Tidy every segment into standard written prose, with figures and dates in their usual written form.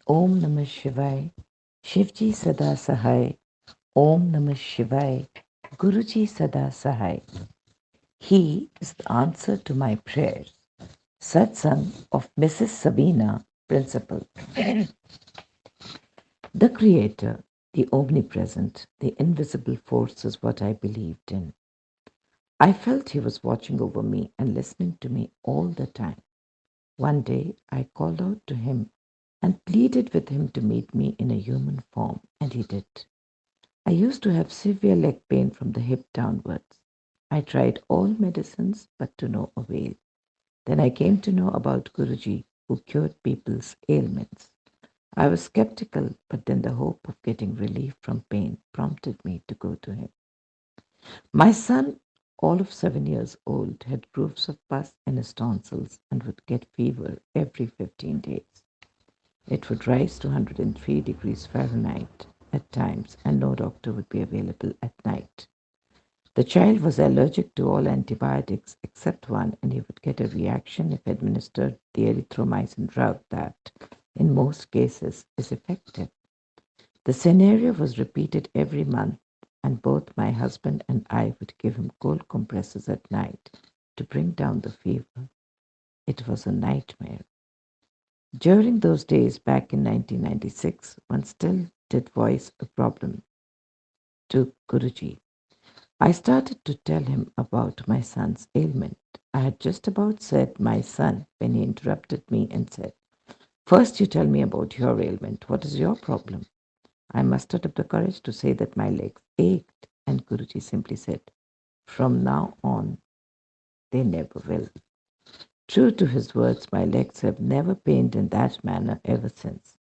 Om Namah Shivaya. Shivji Sada Sahai. Om Namah Shivaya. Guruji Sada Sahai. He is the answer to my prayers. Satsang of Mrs. Sabina, Principal. The Creator, the Omnipresent, the invisible force is what I believed in. I felt he was watching over me and listening to me all the time. One day I called out to him and pleaded with him to meet me in a human form, and he did. I used to have severe leg pain from the hip downwards. I tried all medicines, but to no avail. Then I came to know about Guruji, who cured people's ailments. I was skeptical, but then the hope of getting relief from pain prompted me to go to him. My son, all of 7 years old, had grooves of pus in his tonsils and would get fever every 15 days. It would rise to 103 degrees Fahrenheit at times, and no doctor would be available at night. The child was allergic to all antibiotics except one, and he would get a reaction if administered the erythromycin drug that, in most cases, is effective. The scenario was repeated every month, and both my husband and I would give him cold compresses at night to bring down the fever. It was a nightmare. During those days back in 1996, one still did voice a problem to Guruji. I started to tell him about my son's ailment. I had just about said my son when he interrupted me and said, "First, you tell me about your ailment. What is your problem?" I mustered up the courage to say that my legs ached, and Guruji simply said, "From now on, they never will." True to his words, my legs have never pained in that manner ever since.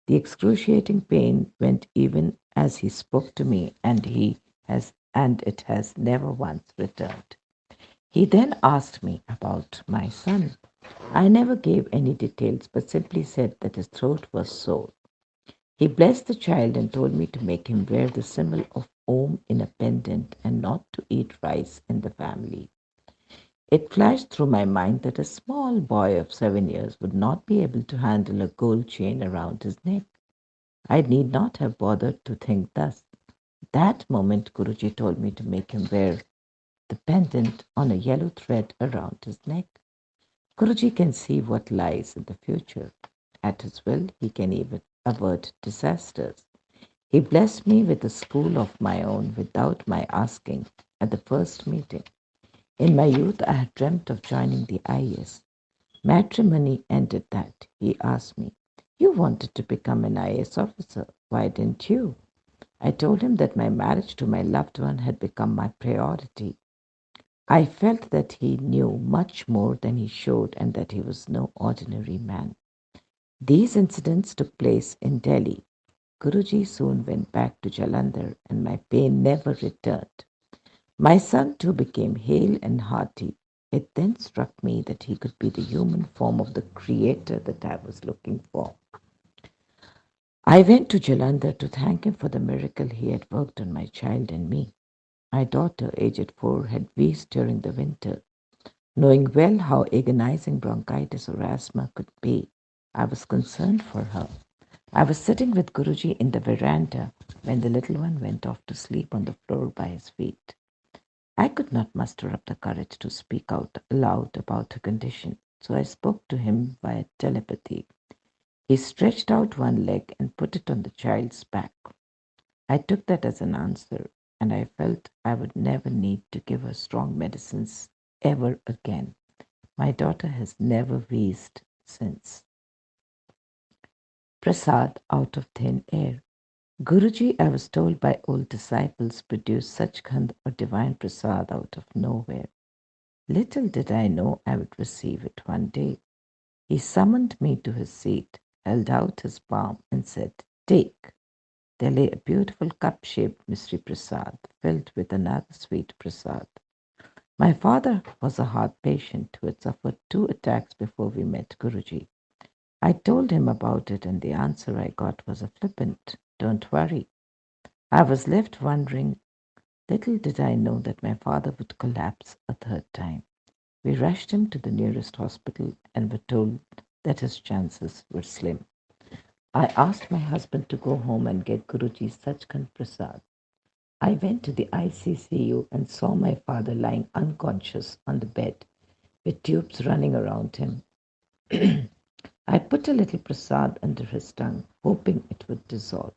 The excruciating pain went even as he spoke to me, and it has never once returned. He then asked me about my son. I never gave any details, but simply said that his throat was sore. He blessed the child and told me to make him wear the symbol of Om in a pendant and not to eat rice in the family. It flashed through my mind that a small boy of 7 years would not be able to handle a gold chain around his neck. I need not have bothered to think thus. That moment Guruji told me to make him wear the pendant on a yellow thread around his neck. Guruji can see what lies in the future. At his will, he can even avert disasters. He blessed me with a school of my own without my asking at the first meeting. In my youth, I had dreamt of joining the IAS. Matrimony ended that. He asked me, "You wanted to become an IAS officer. Why didn't you?" I told him that my marriage to my loved one had become my priority. I felt that he knew much more than he showed and that he was no ordinary man. These incidents took place in Delhi. Guruji soon went back to Jalandhar and my pain never returned. My son too became hale and hearty. It then struck me that he could be the human form of the Creator that I was looking for. I went to Jalandhar to thank him for the miracle he had worked on my child and me. My daughter, aged 4, had wheezed during the winter. Knowing well how agonizing bronchitis or asthma could be, I was concerned for her. I was sitting with Guruji in the veranda when the little one went off to sleep on the floor by his feet. I could not muster up the courage to speak out aloud about her condition, so I spoke to him via telepathy. He stretched out one leg and put it on the child's back. I took that as an answer, and I felt I would never need to give her strong medicines ever again. My daughter has never wheezed since. Prasad out of thin air. Guruji, I was told by old disciples, produced Sachkhand or divine prasad out of nowhere. Little did I know I would receive it one day. He summoned me to his seat, held out his palm, and said, "Take." There lay a beautiful cup-shaped mystery prasad, filled with another sweet prasad. My father was a heart patient who had suffered 2 attacks before we met Guruji. I told him about it, and the answer I got was a flippant, "Don't worry." I was left wondering. Little did I know that my father would collapse a third time. We rushed him to the nearest hospital and were told that his chances were slim. I asked my husband to go home and get Guruji Sachkhand Prasad. I went to the ICCU and saw my father lying unconscious on the bed with tubes running around him. I put a little prasad under his tongue, hoping it would dissolve.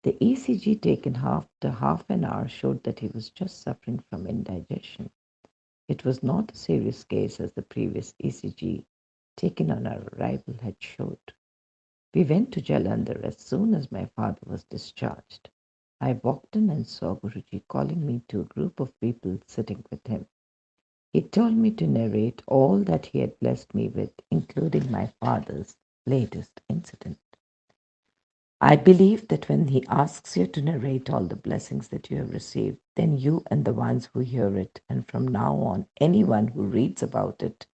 The ECG taken after half an hour showed that he was just suffering from indigestion. It was not a serious case as the previous ECG taken on our arrival had showed. We went to Jalandhar as soon as my father was discharged. I walked in and saw Guruji calling me to a group of people sitting with him. He told me to narrate all that he had blessed me with, including my father's latest incident. I believe that when he asks you to narrate all the blessings that you have received, then you and the ones who hear it, and from now on, anyone who reads about it,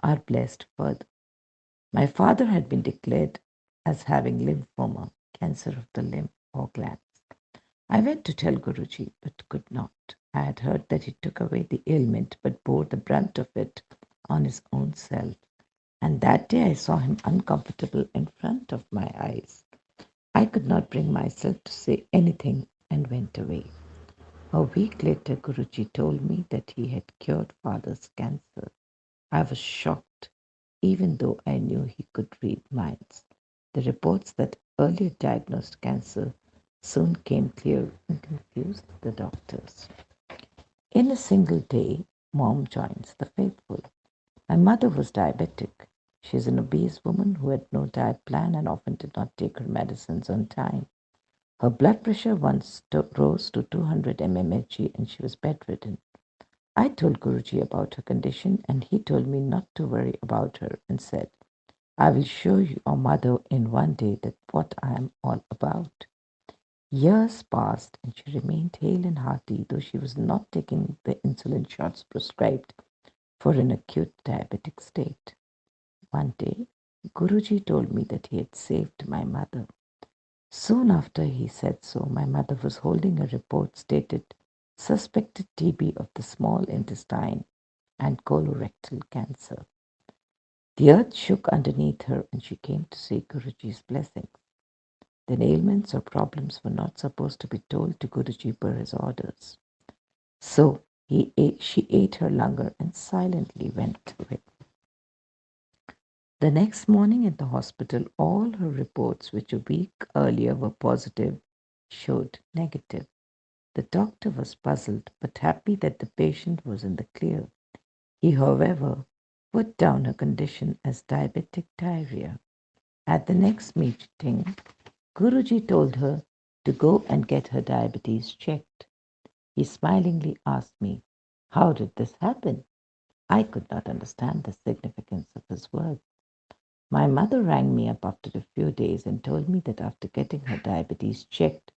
are blessed further. My father had been declared as having lymphoma, cancer of the lymph or glands. I went to tell Guruji, but could not. I had heard that he took away the ailment, but bore the brunt of it on his own self. And that day I saw him uncomfortable in front of my eyes. I could not bring myself to say anything and went away. A week later, Guruji told me that he had cured father's cancer. I was shocked, even though I knew he could read minds. The reports that earlier diagnosed cancer soon came clear and confused the doctors. In a single day, mom joins the faithful. My mother was diabetic. She is an obese woman who had no diet plan and often did not take her medicines on time. Her blood pressure once rose to 200 mmHg and she was bedridden. I told Guruji about her condition and he told me not to worry about her and said, I will show your mother in one day that what I am all about. Years passed and she remained hale and hearty, though she was not taking the insulin shots prescribed for an acute diabetic state. One day, Guruji told me that he had saved my mother. Soon after he said so, my mother was holding a report stated suspected TB of the small intestine and colorectal cancer. The earth shook underneath her and she came to seek Guruji's blessings. The ailments or problems were not supposed to be told to Guruji per his orders. So she ate her langar and silently went away. The next morning at the hospital, all her reports, which a week earlier were positive, showed negative. The doctor was puzzled but happy that the patient was in the clear. He, however, put down her condition as diabetic diarrhea. At the next meeting, Guruji told her to go and get her diabetes checked. He smilingly asked me, how did this happen? I could not understand the significance of his words. My mother rang me up after a few days and told me that after getting her diabetes checked,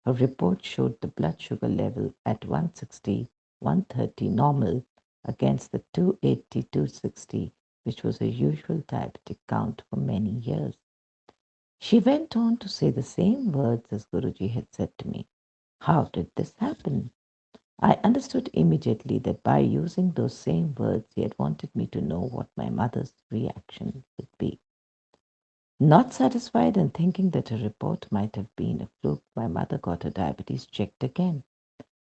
her report showed the blood sugar level at 160, 130 normal against the 280, 260, which was a usual diabetic count for many years. She went on to say the same words as Guruji had said to me. How did this happen? I understood immediately that by using those same words, he had wanted me to know what my mother's reaction would be. Not satisfied and thinking that her report might have been a fluke, my mother got her diabetes checked again.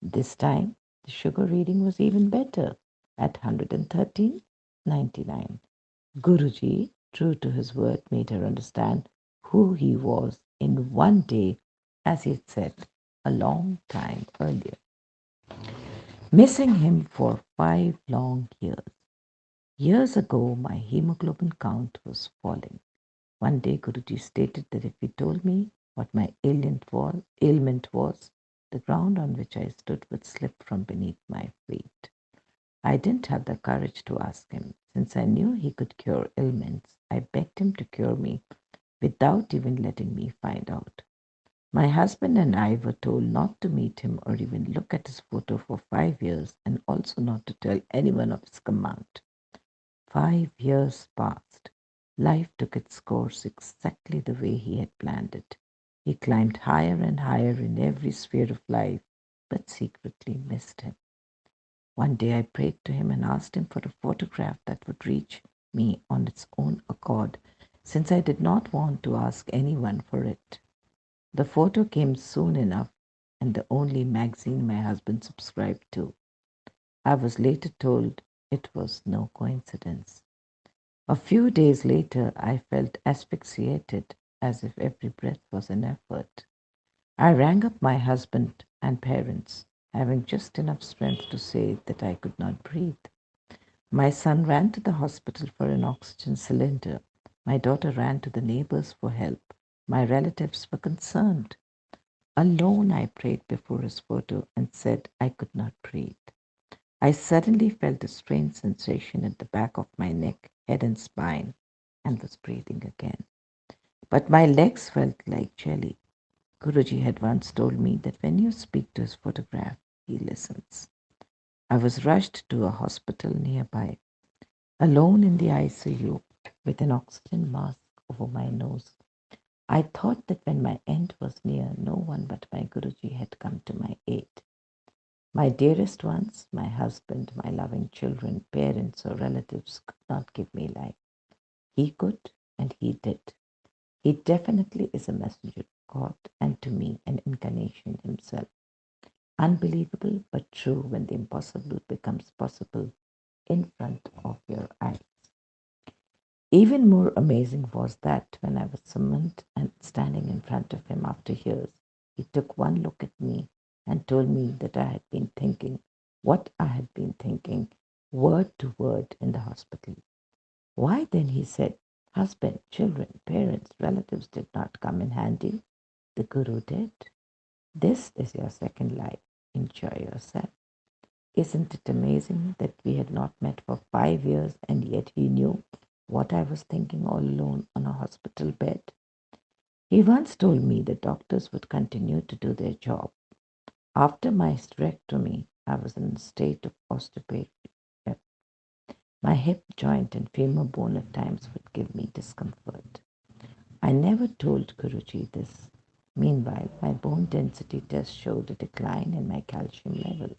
This time, the sugar reading was even better at 113/99. Guruji, true to his word, made her understand who he was in one day, as he had said a long time earlier, missing him for 5 long years. Years ago, my hemoglobin count was falling. One day, Guruji stated that if he told me what my ailment was, the ground on which I stood would slip from beneath my feet. I didn't have the courage to ask him. Since I knew he could cure ailments, I begged him to cure me without even letting me find out. My husband and I were told not to meet him or even look at his photo for 5 years and also not to tell anyone of his command. 5 years passed. Life took its course exactly the way he had planned it. He climbed higher and higher in every sphere of life, but secretly missed him. One day I prayed to him and asked him for a photograph that would reach me on its own accord, since I did not want to ask anyone for it. The photo came soon enough, and the only magazine my husband subscribed to. I was later told it was no coincidence. A few days later, I felt asphyxiated, as if every breath was an effort. I rang up my husband and parents, having just enough strength to say that I could not breathe. My son ran to the hospital for an oxygen cylinder. My daughter ran to the neighbors for help. My relatives were concerned. Alone, I prayed before his photo and said I could not breathe. I suddenly felt a strange sensation at the back of my neck, head, and spine, and was breathing again. But my legs felt like jelly. Guruji had once told me that when you speak to his photograph, he listens. I was rushed to a hospital nearby, alone in the ICU with an oxygen mask over my nose. I thought that when my end was near, no one but my Guruji had come to my aid. My dearest ones, my husband, my loving children, parents, or relatives could not give me life. He could, and he did. He definitely is a messenger of God, and to me, an incarnation himself. Unbelievable but true when the impossible becomes possible in front of your eyes. Even more amazing was that when I was summoned and standing in front of him after years, he took one look at me and told me that I had been thinking what I had been thinking, word to word, in the hospital. Why then, he said, husband, children, parents, relatives did not come in handy. The Guru did. This is your second life. Enjoy yourself. Isn't it amazing that we had not met for 5 years and yet he knew what I was thinking all alone on a hospital bed? He once told me that doctors would continue to do their job. After my hysterectomy, I was in a state of osteopenia. My hip joint and femur bone at times would give me discomfort. I never told Guruji this. Meanwhile, my bone density test showed a decline in my calcium levels.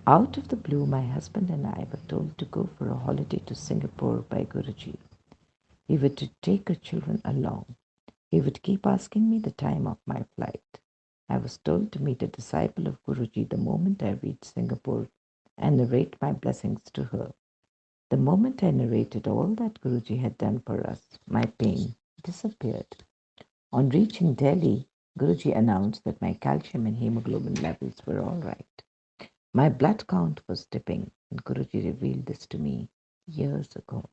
Out of the blue, my husband and I were told to go for a holiday to Singapore by Guruji. We were to take our children along. He would keep asking me the time of my flight. I was told to meet a disciple of Guruji the moment I reached Singapore and narrate my blessings to her. The moment I narrated all that Guruji had done for us, my pain disappeared. On reaching Delhi, Guruji announced that my calcium and hemoglobin levels were all right. My blood count was dipping, and Guruji revealed this to me years ago.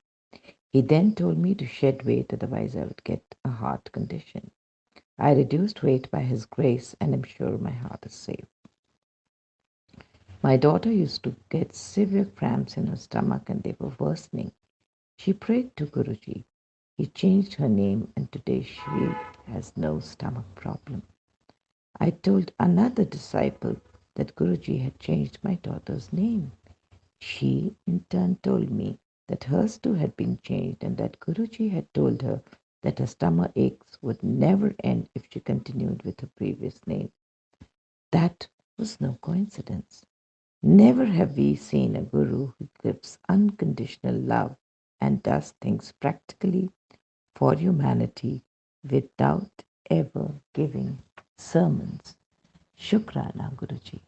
He then told me to shed weight, otherwise I would get a heart condition. I reduced weight by his grace, and am sure my heart is safe. My daughter used to get severe cramps in her stomach, and they were worsening. She prayed to Guruji. He changed her name, and today she has no stomach problem. I told another disciple that Guruji had changed my daughter's name. She, in turn, told me that hers too had been changed and that Guruji had told her that her stomach aches would never end if she continued with her previous name. That was no coincidence. Never have we seen a guru who gives unconditional love and does things practically for humanity without ever giving sermons. Shukrana, Guruji.